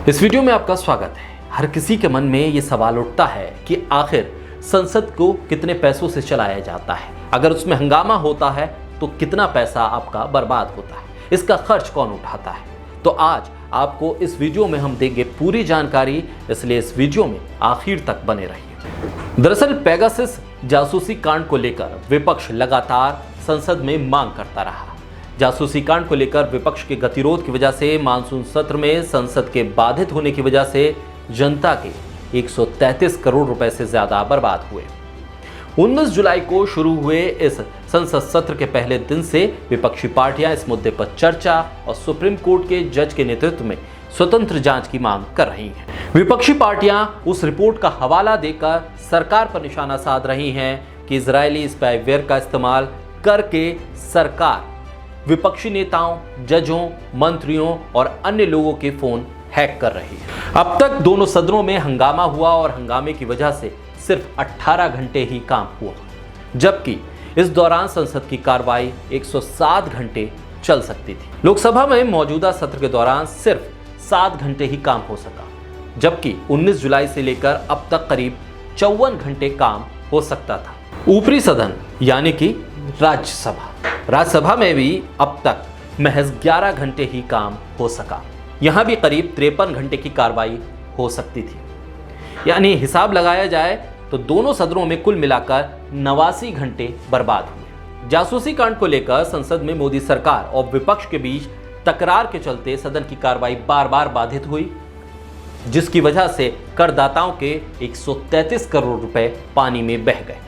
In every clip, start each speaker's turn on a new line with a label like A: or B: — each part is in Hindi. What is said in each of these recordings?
A: इस वीडियो में आपका स्वागत है। हर किसी के मन में ये सवाल उठता है कि आखिर संसद को कितने पैसों से चलाया जाता है, अगर उसमें हंगामा होता है तो कितना पैसा आपका बर्बाद होता है, इसका खर्च कौन उठाता है। तो आज आपको इस वीडियो में हम देंगे पूरी जानकारी, इसलिए इस वीडियो में आखिर तक बने रहिए। दरअसल पेगासस जासूसी कांड को लेकर विपक्ष लगातार संसद में मांग करता रहा। जासूसी कांड को लेकर विपक्ष के गतिरोध की वजह से मानसून सत्र में संसद के बाधित होने की वजह से जनता के 133 करोड़ रुपए से ज्यादा बर्बाद हुए। 19 जुलाई को शुरू हुए इस संसद सत्र के पहले दिन से विपक्षी पार्टियां इस मुद्दे पर चर्चा और सुप्रीम कोर्ट के जज के नेतृत्व में स्वतंत्र जांच की मांग कर रही हैं। विपक्षी पार्टियां उस रिपोर्ट का हवाला देकर सरकार पर निशाना साध रही हैं कि इजरायली स्पाईवेयर का इस्तेमाल करके सरकार विपक्षी नेताओं, जजों, मंत्रियों और अन्य लोगों के फोन हैक कर रही है। अब तक दोनों सदनों में हंगामा हुआ और हंगामे की वजह से सिर्फ 18 घंटे ही काम हुआ, जबकि इस दौरान संसद की कार्रवाई 107 घंटे चल सकती थी। लोकसभा में मौजूदा सत्र के दौरान सिर्फ 7 घंटे ही काम हो सका, जबकि 19 जुलाई से लेकर अब तक करीब 54 घंटे काम हो सकता था। ऊपरी सदन यानी कि राज्यसभा में भी अब तक महज 11 घंटे ही काम हो सका। यहां भी करीब 53 घंटे की कार्रवाई हो सकती थी। यानी हिसाब लगाया जाए तो दोनों सदनों में कुल मिलाकर 89 घंटे बर्बाद हुए। जासूसी कांड को लेकर संसद में मोदी सरकार और विपक्ष के बीच तकरार के चलते सदन की कार्रवाई बार बार बाधित हुई, जिसकी वजह से करदाताओं के 133 करोड़ रुपए पानी में बह गए।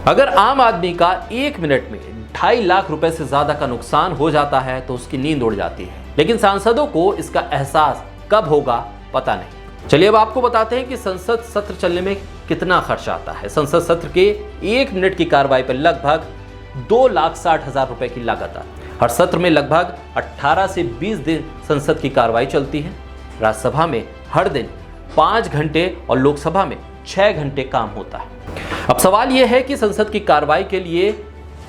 A: अगर आम आदमी का 1 मिनट में 2.5 लाख रुपए से ज्यादा का नुकसान हो जाता है तो उसकी नींद उड़ जाती है, लेकिन सांसदों को इसका एहसास कब होगा पता नहीं। चलिए अब आपको बताते हैं कि संसद सत्र चलने में कितना खर्च आता है। संसद सत्र के 1 मिनट की कार्रवाई पर लगभग 2,60,000 रुपए की लागत आती है। हर सत्र में लगभग 18 से 20 दिन संसद की कार्रवाई चलती है। राज्यसभा में हर दिन 5 घंटे और लोकसभा में 6 घंटे काम होता है। अब सवाल यह है कि संसद की कार्रवाई के लिए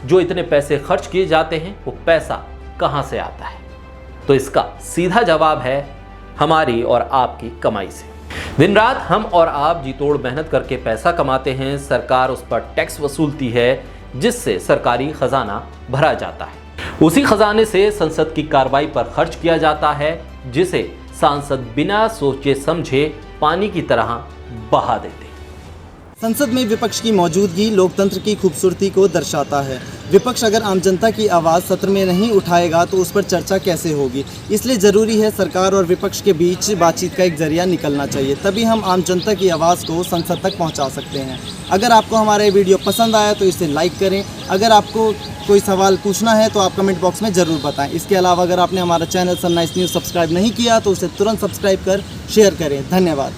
A: जो इतने पैसे खर्च किए जाते हैं वो पैसा कहां से आता है, तो इसका सीधा जवाब है हमारी और आपकी कमाई से। दिन रात हम और आप जी तोड़ मेहनत करके पैसा कमाते हैं, सरकार उस पर टैक्स वसूलती है, जिससे सरकारी खजाना भरा जाता है। उसी खजाने से संसद की कार्रवाई पर खर्च किया जाता है, जिसे सांसद बिना सोचे समझे पानी की तरह बहा देते।
B: संसद में विपक्ष की मौजूदगी लोकतंत्र की खूबसूरती को दर्शाता है। विपक्ष अगर आम जनता की आवाज़ सत्र में नहीं उठाएगा तो उस पर चर्चा कैसे होगी। इसलिए ज़रूरी है सरकार और विपक्ष के बीच बातचीत का एक जरिया निकलना चाहिए, तभी हम आम जनता की आवाज़ को संसद तक पहुंचा सकते हैं। अगर आपको हमारा ये वीडियो पसंद आया तो इसे लाइक करें। अगर आपको कोई सवाल पूछना है तो आप कमेंट बॉक्स में ज़रूर बताएं। इसके अलावा अगर आपने हमारा चैनल सनराइज न्यूज़ सब्सक्राइब नहीं किया तो उसे तुरंत सब्सक्राइब कर शेयर करें। धन्यवाद।